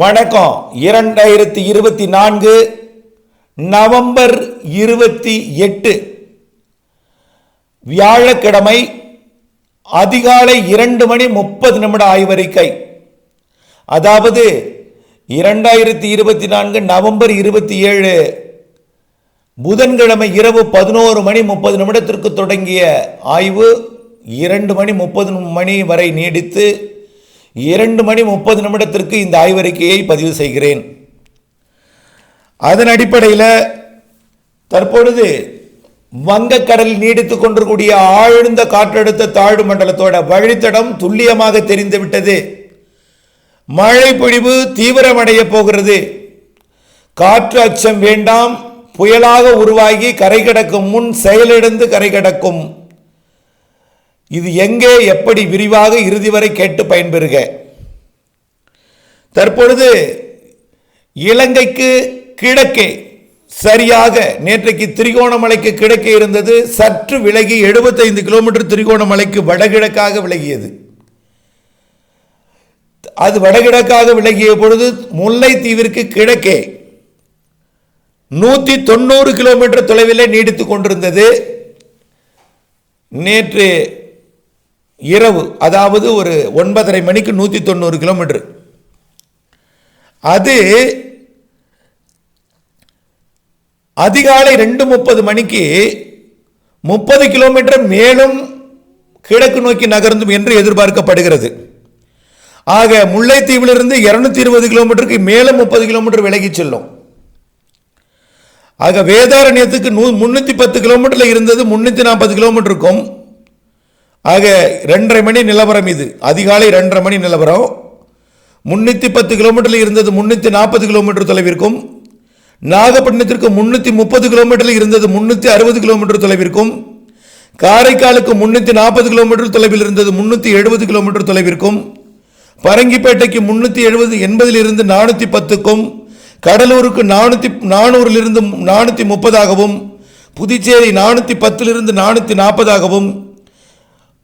வணக்கம். 2024 நவம்பர் 28 வியாழக்கிழமை அதிகாலை 2:30 ஆய்வறிக்கை. அதாவது 2024 நவம்பர் 27 புதன்கிழமை இரவு 11:30 தொடங்கிய ஆய்வு 2:30 வரை நீடித்து 2:30 இந்த ஆய்வறிக்கையை பதிவு செய்கிறேன். அதன் அடிப்படையில் தற்பொழுது வங்கக்கடலில் நீடித்துக் கொண்டிருக்கூடிய ஆழ்ந்த காற்றழுத்த தாழ்வு மண்டலத்தோட வழித்தடம் துல்லியமாக தெரிந்துவிட்டது. மழை பொழிவு தீவிரமடைய போகிறது. காற்று அச்சம் வேண்டாம். புயலாக உருவாகி கரை கடக்கும் முன் செயலிழந்து கரை கடக்கும். இது எங்கே எப்படி விரிவாக இறுதி வரை கேட்டு பயன்பெறுக. தற்பொழுது இலங்கைக்கு கிழக்கே சரியாக நேற்றைக்கு திரிகோணமலைக்கு கிழக்கே இருந்தது. சற்று விலகி 75 கிலோமீட்டர் திரிகோணமலைக்கு வடகிழக்காக விலகியது. அது வடகிழக்காக விலகிய பொழுது முல்லைத்தீவிற்கு கிழக்கே 190 கிலோமீட்டர் தொலைவில் நீடித்துக் கொண்டிருந்தது. நேற்று இரவு அதாவது ஒரு 9:30 மணிக்கு 190 கிலோமீட்டர். அது அதிகாலை 2:30 மணிக்கு 30 கிலோமீட்டர் மேலும் கிழக்கு நோக்கி நகர்ந்தும் என்று எதிர்பார்க்கப்படுகிறது. ஆக முல்லைத்தீவிலிருந்து 220 கிலோமீட்டருக்கு மேலும் 30 கிலோமீட்டர் விலகி செல்லும். ஆக வேதாரண்யத்துக்கு 310 கிலோமீட்டரில் இருந்தது 340 கிலோமீட்டருக்கும். ஆக 2:30 மணி நிலவரம். இது அதிகாலை 2:30 மணி நிலவரம். 310 கிலோமீட்டரில் இருந்தது 340 கிலோமீட்டர் தொலைவிற்கும். நாகப்பட்டினத்திற்கு 330 கிலோமீட்டரில் இருந்தது 360 கிலோமீட்டர் தொலைவிற்கும். காரைக்காலுக்கு 340 கிலோமீட்டர் தொலைவில் இருந்தது 370 கிலோமீட்டர் தொலைவிற்கும். பரங்கிப்பேட்டைக்கு 380 இருந்து 410க்கும். கடலூருக்கு 400 இருந்து 430ஆகவும். புதுச்சேரி 410 440ஆகவும்.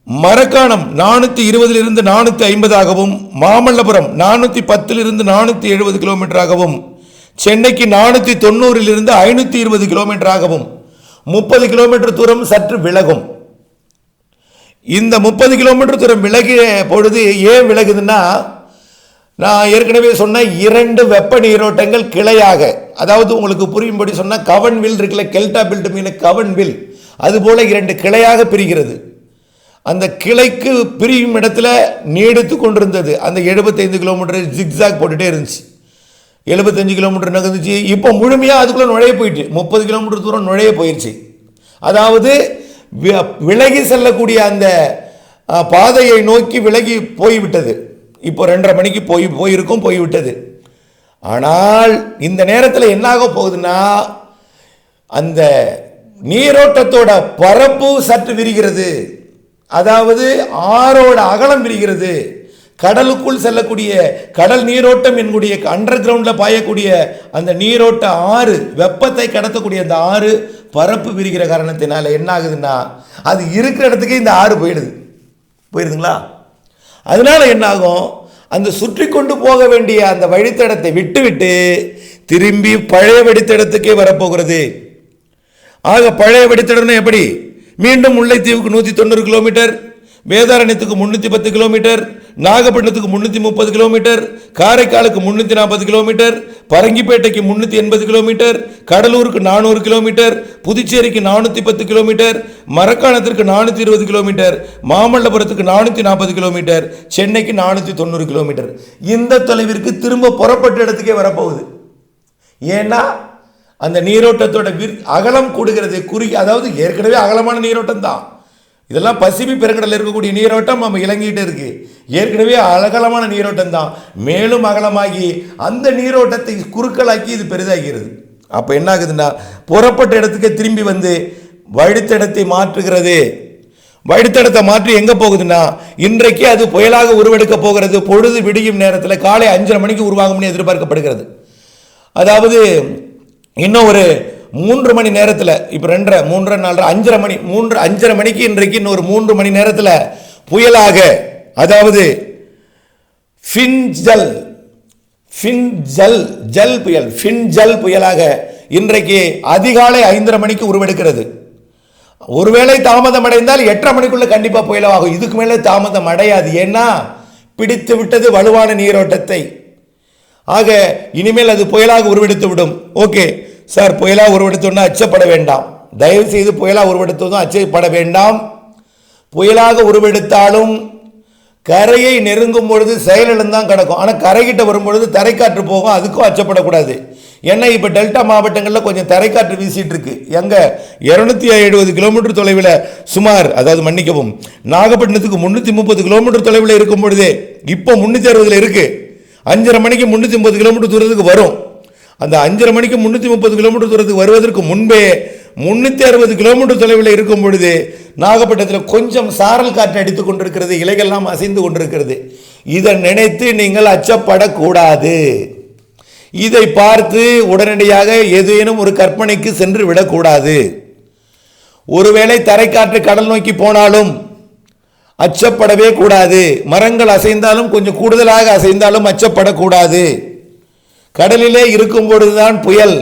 மரக்காணம் 420 இருந்து 450ஆகவும். மாமல்லபுரம் 410 இருந்து 470 கிலோமீட்டராகவும். சென்னைக்கு 490 இருந்து 520 கிலோமீட்டராகவும் 30 கிலோமீட்டர் தூரம் சற்று விலகும். இந்த 30 கிலோமீட்டர் தூரம் விலகிய பொழுது ஏன் விலகுதுன்னா, நான் ஏற்கனவே சொன்ன 2 வெப்ப நீரோட்டங்கள் கிளையாக, அதாவது உங்களுக்கு புரியும்படி சொன்னால் கவன் வில் இருக்குல்ல, கெல்டா பில்ட் மீன் கவன் வில், அதுபோல 2 கிளையாக பிரிகிறது. அந்த கிளைக்கு பிரியும் இடத்துல நீடித்து கொண்டிருந்தது. அந்த 75 கிலோமீட்டர் ஜிக்ஸாக் போட்டுகிட்டே இருந்துச்சு. 75 கிலோமீட்டர் நகர்ந்துச்சு. இப்போ முழுமையாக அதுக்குள்ளே நுழைய போயிட்டு 30 கிலோமீட்டர் தூரம் நுழைய போயிடுச்சு. அதாவது விலகி செல்லக்கூடிய அந்த பாதையை நோக்கி விலகி போய்விட்டது. இப்போ 2:30 மணிக்கு போய்விட்டது. ஆனால் இந்த நேரத்தில் என்னாக போகுதுன்னா, அந்த நீரோட்டத்தோட பரப்பு சற்று விரிகிறது. அதாவது ஆறோட அகலம் விரிகிறது. கடலுக்குள் செல்லக்கூடிய கடல் நீரோட்டம் என்னுடைய அண்டர் கிரவுண்டில் பாயக்கூடிய அந்த நீரோட்ட ஆறு, வெப்பத்தை கடத்தக்கூடிய அந்த ஆறு பரப்பு விரிகிற காரணத்தினால என்ன ஆகுதுன்னா, அது இருக்கிற இடத்துக்கே இந்த ஆறு போயிடுதுங்களா. அதனால என்ன ஆகும், அந்த சுற்றி கொண்டு போக வேண்டிய அந்த வழித்தடத்தை விட்டு திரும்பி பழைய வழித்தடத்துக்கே வரப்போகிறது. ஆக பழைய வழித்தடம் எப்படி, மீண்டும் முல்லைத்தீவுக்கு 190 கிலோமீட்டர், வேதாரண்யத்துக்கு 310 கிலோமீட்டர், நாகப்பட்டினத்துக்கு 330 கிலோமீட்டர், காரைக்காலுக்கு 340 கிலோமீட்டர், பரங்கிப்பேட்டைக்கு 380 கிலோமீட்டர், கடலூருக்கு 400 கிலோமீட்டர், புதுச்சேரிக்கு 410 கிலோமீட்டர், மரக்காணத்திற்கு 420 கிலோமீட்டர், மாமல்லபுரத்துக்கு 440 கிலோமீட்டர், சென்னைக்கு 490 கிலோமீட்டர். இந்த தொலைவிற்கு திரும்ப புறப்பட்ட இடத்துக்கே வரப்போகுது. ஏன்னா அந்த நீரோட்டத்தோட அகலம் கூடுகிறது. அதாவது ஏற்கனவே அகலமான நீரோட்டம் தான் இதெல்லாம். பசிபிக் பெருங்கடலில் இருக்கக்கூடிய நீரோட்டம் நம்ம இலங்கிட்டு இருக்கு. ஏற்கனவே அகலமான நீரோட்டம் தான். மேலும் அகலமாகி அந்த நீரோட்டத்தை குறுக்கலாக்கி இது பெரிதாகிறது. அப்போ என்ன ஆகுதுன்னா, புறப்பட்ட இடத்துக்கு திரும்பி வந்து வழித்தடத்தை மாற்றுகிறது. வழித்தடத்தை மாற்றி எங்கே போகுதுன்னா, இன்றைக்கு அது புயலாக உருவெடுக்க போகிறது. பொழுது விடியும் நேரத்தில் காலை 5:30 மணிக்கு உருவாகும்னு எதிர்பார்க்கப்படுகிறது. அதாவது இன்னும் ஒரு 3 மணி நேரத்தில், இப்போ 2:30, 3:30, 4:30, 5:30 மணி, 5:30 மணிக்கு இன்றைக்கு இன்னொரு 3 மணி நேரத்தில் புயலாக, அதாவது ஃபின்ஜல் ஜல் புயல் ஃபின்ஜல் புயலாக இன்றைக்கு அதிகாலை 5:30 மணிக்கு உருவெடுக்கிறது. ஒருவேளை தாமதம் அடைந்தால் 8:30 மணிக்குள்ள கண்டிப்பா புயலாகும். இதுக்கு மேலே தாமதம் அடையாது. ஏன்னா பிடித்து விட்டது வலுவான நீரோட்டத்தை. ஆக இனிமேல் அது புயலாக உருவெடுத்து விடும். ஓகே சார், புயலாக உருவெடுத்தோன்னா அச்சப்பட வேண்டாம். தயவு செய்து புயலாக உருவெடுத்ததும் அச்சப்பட வேண்டாம். புயலாக உருவெடுத்தாலும் கரையை நெருங்கும் பொழுது செயலிழந்தான் கிடக்கும். ஆனால் கரைகிட்ட வரும்பொழுது தரைக்காற்று போகும், அதுக்கும் அச்சப்படக்கூடாது. ஏன்னா இப்போ டெல்டா மாவட்டங்களில் கொஞ்சம் தரைக்காற்று வீசிட்டு இருக்கு. எங்கே 270 கிலோமீட்டர் தொலைவில் சுமார், அதாவது மன்னிக்கவும், நாகப்பட்டினத்துக்கு 330 கிலோமீட்டர் தொலைவில் இருக்கும் பொழுதே இப்போ 360 இருக்கு. 5:30 மணிக்கு 350 கிலோமீட்டர் தூரத்துக்கு வரும். அந்த 5:30 மணிக்கு 330 கிலோமீட்டர் தூரத்துக்கு வருவதற்கு முன்பே 360 கிலோமீட்டர் தொலைவில் இருக்கும் பொழுது நாகப்பட்டினத்தில் கொஞ்சம் சாரல் காற்று அடித்துக் கொண்டிருக்கிறது, இலைகள்லாம் அசைந்து கொண்டிருக்கிறது. இதை நினைத்து நீங்கள் அச்சப்படக்கூடாது. இதை பார்த்து உடனடியாக ஏதேனும் ஒரு கற்பனைக்கு சென்று விடக்கூடாது. ஒருவேளை தரைக்காற்று கடல் நோக்கி போனாலும் அச்சப்படவே கூடாது. மரங்கள் அசைந்தாலும் கொஞ்சம் கூடுதலாக அசைந்தாலும் அச்சப்படக்கூடாது. கடலிலே இருக்கும் பொழுதுதான் புயல்,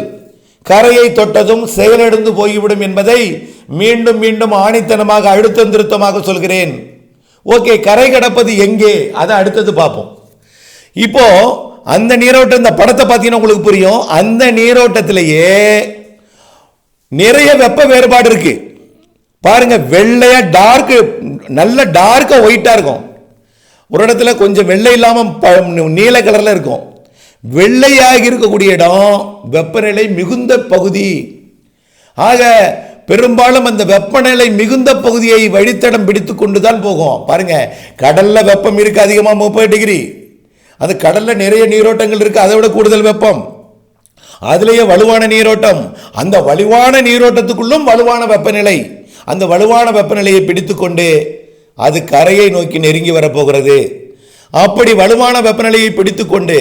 கரையை தொட்டதும் செயலிழந்து போய்விடும் என்பதை மீண்டும் மீண்டும் ஆணித்தனமாக அழுத்தம் திருத்தமாக சொல்கிறேன். ஓகே, கரை கடப்பது எங்கே, அதை அடுத்தது பார்ப்போம். இப்போ அந்த நீரோட்டம், இந்த படத்தை பார்த்தீங்கன்னா உங்களுக்கு புரியும். அந்த நீரோட்டத்திலேயே நிறைய வெப்ப வேறுபாடு இருக்கு. பாருங்க, வெள்ளையா டார்க், நல்ல டார்க்கா ஒயிட்டா இருக்கும். ஒரு இடத்துல கொஞ்சம் வெள்ளை இல்லாம நீல கலர்ல இருக்கும். வெள்ளையாக இருக்கக்கூடிய இடம் வெப்பநிலை மிகுந்த பகுதி. ஆக பெரும்பாலும் அந்த வெப்பநிலை மிகுந்த பகுதியை வழித்தடம் பிடித்து கொண்டு தான் போகும். பாருங்க, கடல்ல வெப்பம் இருக்கு அதிகமா 30 டிகிரி. அது கடல்ல நிறைய நீரோட்டங்கள் இருக்கு, அதை விட கூடுதல் வெப்பம். அதுலேயே வலுவான நீரோட்டம், அந்த வலுவான நீரோட்டத்துக்குள்ளும் வலுவான வெப்பநிலை. அந்த வலுவான வெப்பநிலையை பிடித்து கொண்டு அது கரையை நோக்கி நெருங்கி வரப்போகிறது. அப்படி வலுவான வெப்பநிலையை பிடித்து கொண்டு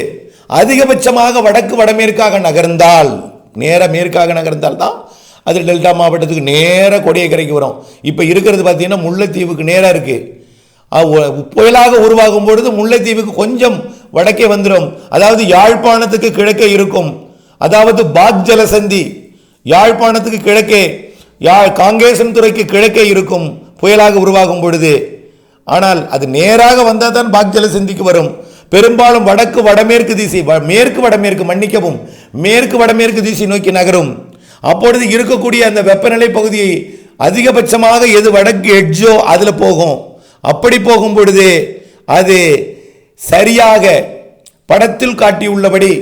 அதிகபட்சமாக வடக்கு வடமேற்காக நகர்ந்தால், நேர மேற்காக நகர்ந்தால் தான் அது டெல்டா மாவட்டத்துக்கு நேர கோடியக்கரைக்கு வரும். இப்போ இருக்கிறது பார்த்தீங்கன்னா முல்லைத்தீவுக்கு நேராக இருக்கு. புயலாக உருவாகும் பொழுது முல்லைத்தீவுக்கு கொஞ்சம் வடக்கே வந்துடும். அதாவது யாழ்ப்பாணத்துக்கு கிழக்கே இருக்கும். அதாவது பாக் ஜலசந்தி யாழ்ப்பாணத்துக்கு கிழக்கே, காங்கேசன் துறைக்கு கிழக்கே இருக்கும் புயலாக உருவாகும் பொழுது. ஆனால் அது நேராக வந்தால் தான் பாக் ஜலசந்திக்கு வரும். பெரும்பாலும் வடக்கு வடமேற்கு திசை, மேற்கு வடமேற்கு, மன்னிக்கவும், மேற்கு வடமேற்கு திசை நோக்கி நகரும். அப்பொழுது இருக்கக்கூடிய அந்த வெப்பநிலை பகுதியை அதிகபட்சமாக எது வடக்கு எட்ஜோ அதில் போகும். அப்படி போகும் பொழுது அது சரியாக படத்தில் காட்டியுள்ளபடி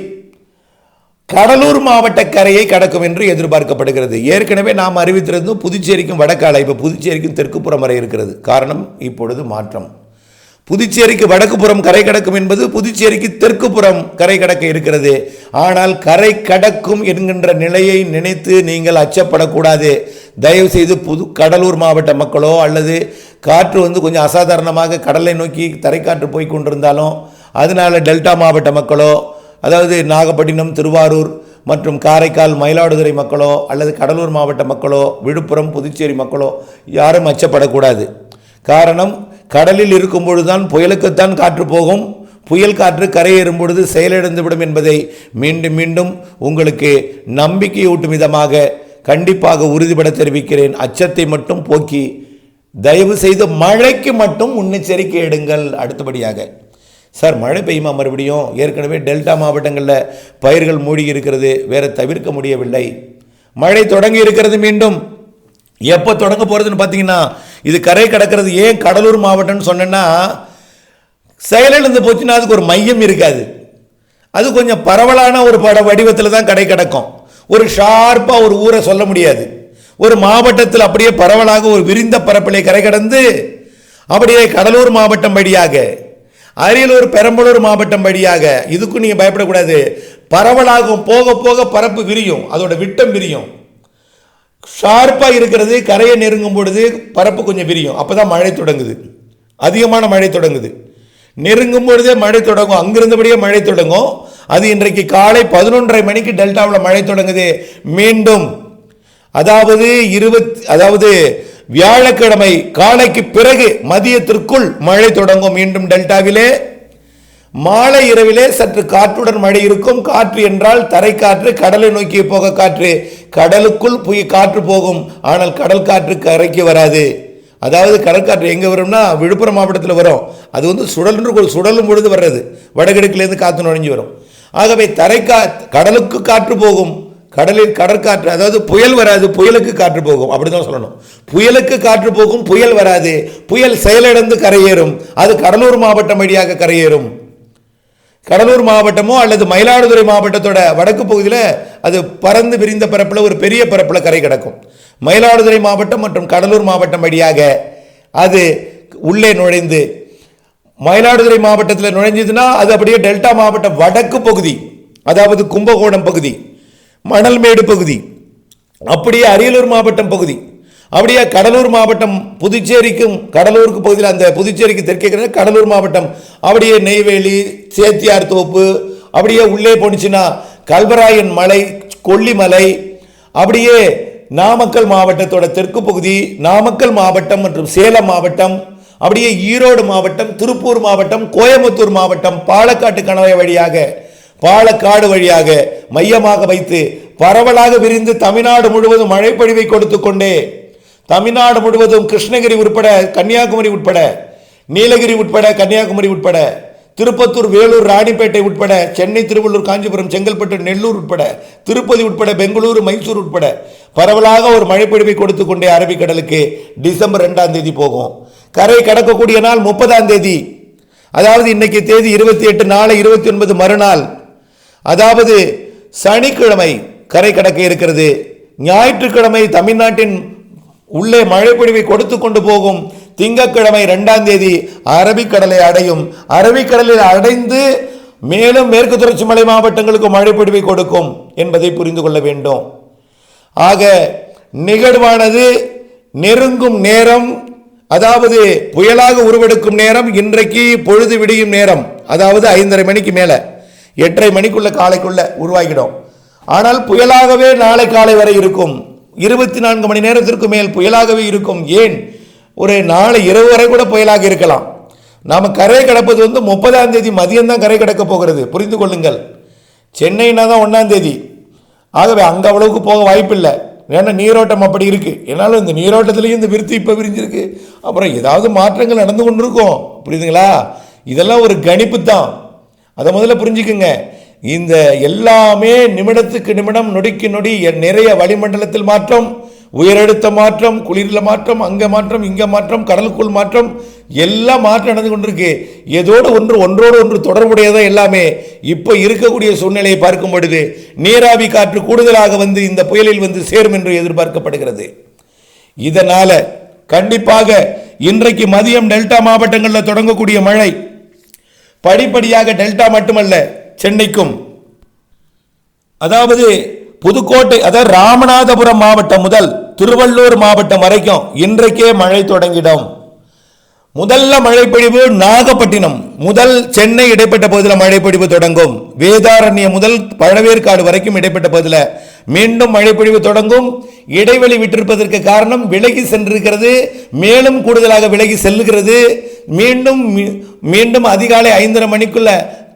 கடலூர் மாவட்ட கரையை கடக்கும் என்று எதிர்பார்க்கப்படுகிறது. ஏற்கனவே நாம் அறிவித்திருந்தோம் புதுச்சேரிக்கும் வடக்காலை, இப்போ புதுச்சேரிக்கும் தெற்கு புறம் வரை இருக்கிறது. காரணம் இப்பொழுது மாற்றம். புதுச்சேரிக்கு வடக்கு புறம் கரை கடக்கும் என்பது புதுச்சேரிக்கு தெற்கு புறம் கரை கடக்க இருக்கிறது. ஆனால் கரை கடக்கும் என்கின்ற நிலையை நினைத்து நீங்கள் அச்சப்படக்கூடாது. தயவு செய்து கடலூர் மாவட்ட மக்களோ அல்லது காற்று கொஞ்சம் அசாதாரணமாக கடலை நோக்கி தரைக்காற்று போய் கொண்டிருந்தாலும் அதனால டெல்டா மாவட்ட மக்களோ, அதாவது நாகப்பட்டினம், திருவாரூர் மற்றும் காரைக்கால், மயிலாடுதுறை மக்களோ அல்லது கடலூர் மாவட்ட மக்களோ, விழுப்புரம், புதுச்சேரி மக்களோ யாரும் அச்சப்படக்கூடாது. காரணம், கடலில் இருக்கும் பொழுதுதான் புயலுக்குத்தான் காற்று போகும். புயல் காற்று கரையேறும் பொழுது செயலிழந்துவிடும் என்பதை மீண்டும் மீண்டும் உங்களுக்கு நம்பிக்கையூட்டும் விதமாக கண்டிப்பாக உறுதிபட தெரிவிக்கிறேன். அச்சத்தை மட்டும் போக்கி தயவு செய்து மழைக்கு மட்டும் முன்னெச்சரிக்கை எடுங்கள். அடுத்தபடியாக, சார் மழை பெய்யுமா மறுபடியும்? ஏற்கனவே டெல்டா மாவட்டங்களில் பயிர்கள் மூழ்கி இருக்கிறது, வேற தவிர்க்க முடியவில்லை. மழை தொடங்கி இருக்கிறது. மீண்டும் எப்போ தொடங்க போகிறதுன்னு பார்த்தீங்கன்னா, இது கரை கடக்கிறது. ஏன் கடலூர் மாவட்டம்னு சொன்னேன்னா, செயலிழந்து போச்சுன்னா அதுக்கு ஒரு மையம் இருக்காது. அது கொஞ்சம் பரவலான ஒரு வடிவத்தில் தான் கடை கடக்கும். ஒரு ஷார்ப்பாக ஒரு ஊரை சொல்ல முடியாது. ஒரு மாவட்டத்தில் அப்படியே பரவலாக ஒரு விரிந்த பரப்பிலை கரை கடந்து அப்படியே கடலூர் மாவட்டம் வழியாக, அரியலூர், பெரம்பலூர் மாவட்டம் வழியாக, இதுக்கும் நீங்கள் பயப்படக்கூடாது. பரவலாகும், போக போக பரப்பு விரியும், அதோட விட்டம் விரியும். ஷார்ப்பாக இருக்கிறது, கரையை நெருங்கும் பொழுது பரப்பு கொஞ்சம் விரியும். அப்போ தான் மழை தொடங்குது, அதிகமான மழை தொடங்குது. நெருங்கும் பொழுதே மழை தொடங்கும், அங்கிருந்தபடியே மழை தொடங்கும். அது இன்றைக்கு காலை 11:30 மணிக்கு டெல்டாவில் மழை தொடங்குது. மீண்டும் அதாவது வியாழக்கிழமை காலைக்கு பிறகு மதியத்திற்குள் மழை தொடங்கும். மீண்டும் டெல்டாவிலே மாலை இரவிலே சற்று காற்றுடன் மழை இருக்கும். காற்று என்றால் தரை காற்று, கடலை நோக்கி போக காற்று. கடலுக்குள் காற்று போகும், ஆனால் கடல் காற்று கரைக்கு வராது. அதாவது கடற்காற்று எங்கே வரும்னா விழுப்புரம் மாவட்டத்தில் வரும். அது வந்து சுழலும் பொழுது வர்றது, வடகிழக்கிலேருந்து காற்று நுழைஞ்சு வரும். ஆகவே கடலுக்கு காற்று போகும், கடலில் கடற்காற்று, அதாவது புயல் வராது, புயலுக்கு காற்று போகும், அப்படிதான் சொல்லணும். புயலுக்கு காற்று போகும், புயல் வராது. புயல் செயலிழந்து கரையேறும், அது கடலூர் மாவட்டம் வழியாக கரையேறும். கடலூர் மாவட்டமோ அல்லது மயிலாடுதுறை மாவட்டத்தோட வடக்கு பகுதியில் அது பறந்து விரிந்த பரப்பில் ஒரு பெரிய பரப்பில் கரை கிடக்கும். மயிலாடுதுறை மாவட்டம் மற்றும் கடலூர் மாவட்டம் வழியாக அது உள்ளே நுழைந்து மயிலாடுதுறை மாவட்டத்தில் நுழைஞ்சதுன்னா அது அப்படியே டெல்டா மாவட்டம் வடக்கு பகுதி, அதாவது கும்பகோணம் பகுதி, மணல்மேடு பகுதி, அப்படியே அரியலூர் மாவட்டம் பகுதி, அப்படியே கடலூர் மாவட்டம் புதுச்சேரிக்கும் கடலூருக்கு பகுதியில் அந்த புதுச்சேரிக்கு தெற்கே கடலூர் மாவட்டம், அப்படியே நெய்வேலி, சேத்தியார் தோப்பு, அப்படியே உள்ளே போனிச்சுன்னா கல்வராயன் மலை, கொல்லிமலை, அப்படியே நாமக்கல் மாவட்டத்தோட தெற்கு பகுதி, நாமக்கல் மாவட்டம் மற்றும் சேலம் மாவட்டம், அப்படியே ஈரோடு மாவட்டம், திருப்பூர் மாவட்டம், கோயம்புத்தூர் மாவட்டம், பாலக்காட்டு கணவாய் வழியாக பாலக்காடு வழியாக மையமாக வைத்து பரவலாக விரிந்து தமிழ்நாடு முழுவதும் மழைப்பொழிவை கொடுத்து கொண்டே தமிழ்நாடு முழுவதும் கிருஷ்ணகிரி உட்பட கன்னியாகுமரி உட்பட நீலகிரி உட்பட கன்னியாகுமரி உட்பட திருப்பத்தூர், வேலூர், ராணிப்பேட்டை உட்பட சென்னை, திருவள்ளூர், காஞ்சிபுரம், செங்கல்பட்டு, நெல்லூர் உட்பட திருப்பதி உட்பட பெங்களூரு, மைசூர் உட்பட பரவலாக ஒரு மழைப்பொழிவை கொடுத்து கொண்டே அரபிக்கடலுக்கு டிசம்பர் 2ஆம் தேதி போகும். கரை கடக்கக்கூடிய நாள் 30ஆம் தேதி, அதாவது இன்னைக்கு தேதி 28, நாளை 29, மறுநாள் அதாவது சனிக்கிழமை கரை கடக்க இருக்கிறது. ஞாயிற்றுக்கிழமை தமிழ்நாட்டின் உள்ளே மழைப்பொழிவை கொடுத்து கொண்டு போகும். திங்கட்கிழமை 2ஆம் தேதி அரபிக்கடலை அடையும். அரபிக்கடலில் அடைந்து மேலும் மேற்கு தொடர்ச்சி மலை மாவட்டங்களுக்கு மழைப்பொழிவை கொடுக்கும் என்பதை புரிந்து கொள்ள வேண்டும். ஆக நிகழ்வானது நெருங்கும் நேரம், அதாவது புயலாக உருவெடுக்கும் நேரம் இன்றைக்கு பொழுது விடியும் நேரம், அதாவது 5:30 மணிக்கு மேலே 8:30 மணிக்குள்ள காலைக்குள்ள உருவாகிடும். ஆனால் புயலாகவே நாளை காலை வரை இருக்கும். 24 மணி நேரத்திற்கு மேல் புயலாகவே இருக்கும். ஏன், ஒரு நாளை இரவு வரை கூட புயலாக இருக்கலாம். நாம் கரை கடப்பது 30ஆம் தேதி மதியம் தான் கரை கடக்க போகிறது, புரிந்து கொள்ளுங்கள். சென்னைனா தான் 1ஆம் தேதி. ஆகவே அங்கே அவ்வளவுக்கு போக வாய்ப்பில்லை. ஏன்னா நீரோட்டம் அப்படி இருக்கு. என்னாலும் இந்த நீரோட்டத்திலையும் இந்த விருத்தி இப்போ விரிஞ்சிருக்கு. அப்புறம் ஏதாவது மாற்றங்கள் நடந்து கொண்டு இருக்கும், புரியுதுங்களா? இதெல்லாம் ஒரு கணிப்பு தான், அதை முதல்ல புரிஞ்சுக்குங்க. இந்த எல்லாமே நிமிடத்துக்கு நிமிடம், நொடிக்கு நொடி நிறைய வளிமண்டலத்தில் மாற்றம், உயரழுத்த மாற்றம், குளிரில் மாற்றம், அங்கே மாற்றம், இங்கே மாற்றம், கடலுக்குள் மாற்றம், எல்லாம் மாற்றம் நடந்து கொண்டிருக்கு. ஏதோடு ஒன்றோடு ஒன்று தொடர்புடையதான் எல்லாமே. இப்போ இருக்கக்கூடிய சூழ்நிலையை பார்க்கும் பொழுது நீராவி காற்று கூடுதலாக வந்து இந்த புயலில் வந்து சேரும் என்று எதிர்பார்க்கப்படுகிறது. இதனால கண்டிப்பாக இன்றைக்கு மதியம் டெல்டா மாவட்டங்களில் தொடங்கக்கூடிய மழை படிப்படியாக டெல்டா மட்டுமல்ல, சென்னைக்கும், அதாவது புதுக்கோட்டை, அதாவது ராமநாதபுரம் மாவட்டம் முதல் திருவள்ளூர் மாவட்டம் வரைக்கும் இன்றைக்கே மழை தொடங்கிடும். முதல்ல மழைப்பொழிவு நாகப்பட்டினம் முதல் சென்னை இடைப்பட்ட பகுதியில் மழைப்பொழிவு தொடங்கும். வேதாரண்யம் முதல் பழவேற்காடு வரைக்கும் இடைப்பட்ட பகுதியில் மீண்டும் மழைப்பொழிவு தொடங்கும். இடைவெளி விட்டிருப்பதற்கு காரணம் விலகி சென்றிருக்கிறது, மேலும் கூடுதலாக விலகி செல்லுகிறது. மீண்டும் மீண்டும் அதிகாலை 5:30 மணிக்குள்ள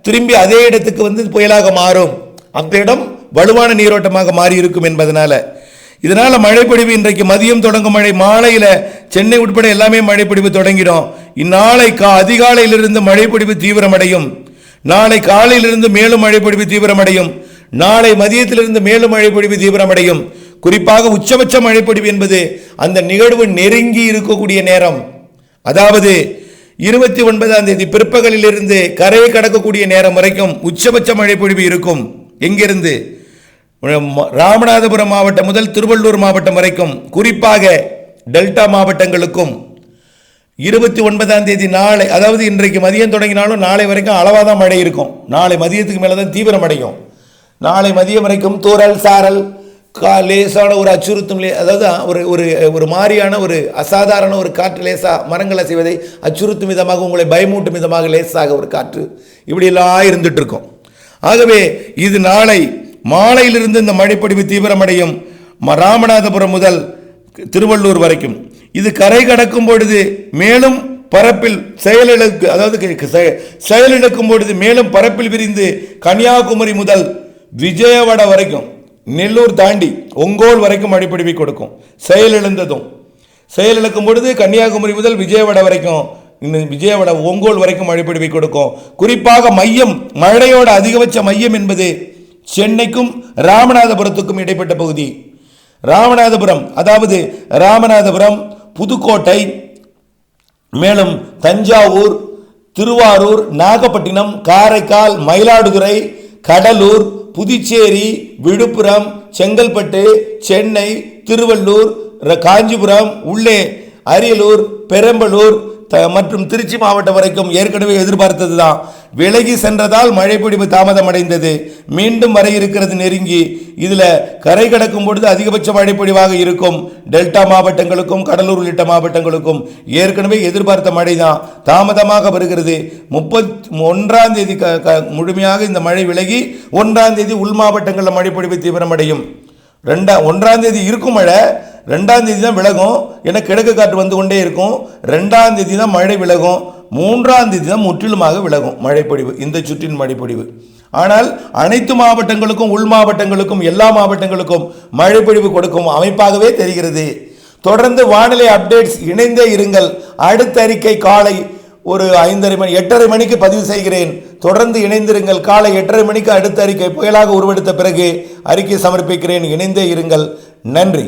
திரும்பி அதே இடத்துக்கு வந்து புயலாக மாறும். அந்த இடம் வலுவான நீரோட்டமாக மாறி இருக்கும் என்பதனால இதனால மழைப்பொழிவு இன்றைக்கு மதியம் தொடங்கும் மழை, மாலையில் சென்னை உட்பட எல்லாமே மழைப்பொழிவு தொடங்கிடும். இந்நாளை அதிகாலையிலிருந்து மழைப்பொழிவு தீவிரமடையும். நாளை காலையிலிருந்து மேலும் மழைப்பொழிவு தீவிரமடையும். நாளை மதியத்திலிருந்து மேலும் மழைப்பொழிவு தீவிரமடையும். குறிப்பாக உச்சபட்ச மழைப்பொழிவு என்பது அந்த நிகழ்வு நெருங்கி இருக்கக்கூடிய நேரம், அதாவது 29ஆம் தேதி பிற்பகலில் இருந்து கரையை கடக்கக்கூடிய நேரம் வரைக்கும் உச்சபட்ச மழைப்பொழிவு இருக்கும். எங்கிருந்து? ராமநாதபுரம் மாவட்டம் முதல் திருவள்ளூர் மாவட்டம் வரைக்கும், குறிப்பாக டெல்டா மாவட்டங்களுக்கும் 29ஆம் தேதி நாளை, அதாவது இன்றைக்கு மதியம் தொடங்கினாலும் நாளை வரைக்கும் அளவாதான் மழை இருக்கும். நாளை மதியத்துக்கு மேலே தான் தீவிரமடையும். நாளை மதியம் வரைக்கும் தூறல், சாரல், லேசான ஒரு அச்சுறுத்தும், அதாவது ஒரு ஒரு மாதிரியான ஒரு அசாதாரண ஒரு காற்று லேசாக மரங்களை செய்வதை அச்சுறுத்தும் விதமாக, உங்களை பயமூட்டும் விதமாக லேசாக ஒரு காற்று இப்படியெல்லாம் இருந்துட்டு இருக்கும். ஆகவே இது நாளை மாலையிலிருந்து இந்த மழைப்பொழிவு தீவிரமடையும். ராமநாதபுரம் முதல் திருவள்ளூர் வரைக்கும் இது கரை கடக்கும் பொழுது மேலும் பரப்பில் செயலிழக்கு, அதாவது செயலிழக்கும் பொழுது மேலும் பரப்பில் விரிந்து கன்னியாகுமரி முதல் விஜயவாடா வரைக்கும், நெல்லூர் தாண்டி ஒங்கோல் வரைக்கும் மழைப்பொழிவை கொடுக்கும். செயலிழக்கும் பொழுது கன்னியாகுமரி முதல் விஜயவாடா வரைக்கும், விஜயவாடா ஒங்கோல் வரைக்கும் மழைப்பொழிவை கொடுக்கும். குறிப்பாக மையம், மழையோட அதிகபட்ச மையம் என்பது சென்னைக்கும் ராமநாதபுரத்துக்கும் இடைப்பட்ட பகுதி. ராமநாதபுரம், அதாவது ராமநாதபுரம், புதுக்கோட்டை, மேலும் தஞ்சாவூர், திருவாரூர், நாகப்பட்டினம், காரைக்கால், மயிலாடுதுறை, கடலூர், புதுச்சேரி, விழுப்புரம், செங்கல்பட்டு, சென்னை, திருவள்ளூர், காஞ்சிபுரம், உள்ளே அரியலூர், பெரம்பலூர் மற்றும் திருச்சி மாவட்டம் வரைக்கும் ஏற்கனவே எதிர்பார்த்தது தான். விலகி சென்றதால் மழைப்பொழிவு தாமதமடைந்தது. மீண்டும் வர இருக்கிறது நெருங்கி. இதில் கரை கடக்கும் பொழுது அதிகபட்ச மழைப்பொழிவாக இருக்கும். டெல்டா மாவட்டங்களுக்கும் கடலூர் உள்ளிட்ட மாவட்டங்களுக்கும் ஏற்கனவே எதிர்பார்த்த மழை தான் தாமதமாக வருகிறது. 31ஆம் தேதி முழுமையாக இந்த மழை விலகி 1ஆம் தேதி உள் மாவட்டங்களில் மழைப்பொழிவு தீவிரமடையும். 1ஆம் தேதி இருக்கும் மழை, 2ஆம் தேதி தான் விலகும். ஏன்னா கிழக்கு காற்று வந்து கொண்டே இருக்கும். 2ஆம் தேதி தான் மழை விலகும். 3ஆம் தேதி தான் முற்றிலுமாக விலகும் மழைப்பொழிவு, இந்த சுற்றின் மழைப்பொழிவு. ஆனால் அனைத்து மாவட்டங்களுக்கும் உள் மாவட்டங்களுக்கும் எல்லா மாவட்டங்களுக்கும் மழைப்பொழிவு கொடுக்கும் அமைப்பாகவே தெரிகிறது. தொடர்ந்து வானிலை அப்டேட்ஸ் இணைந்தே இருங்கள். அடுத்த அறிக்கை காலை ஒரு 8:30 மணிக்கு பதிவு செய்கிறேன். தொடர்ந்து இணைந்திருங்கள். காலை 8:30 மணிக்கு அடுத்த அறிக்கை புயலாக உருவெடுத்த பிறகு அறிக்கை சமர்ப்பிக்கிறேன். இணைந்தே இருங்கள். நன்றி.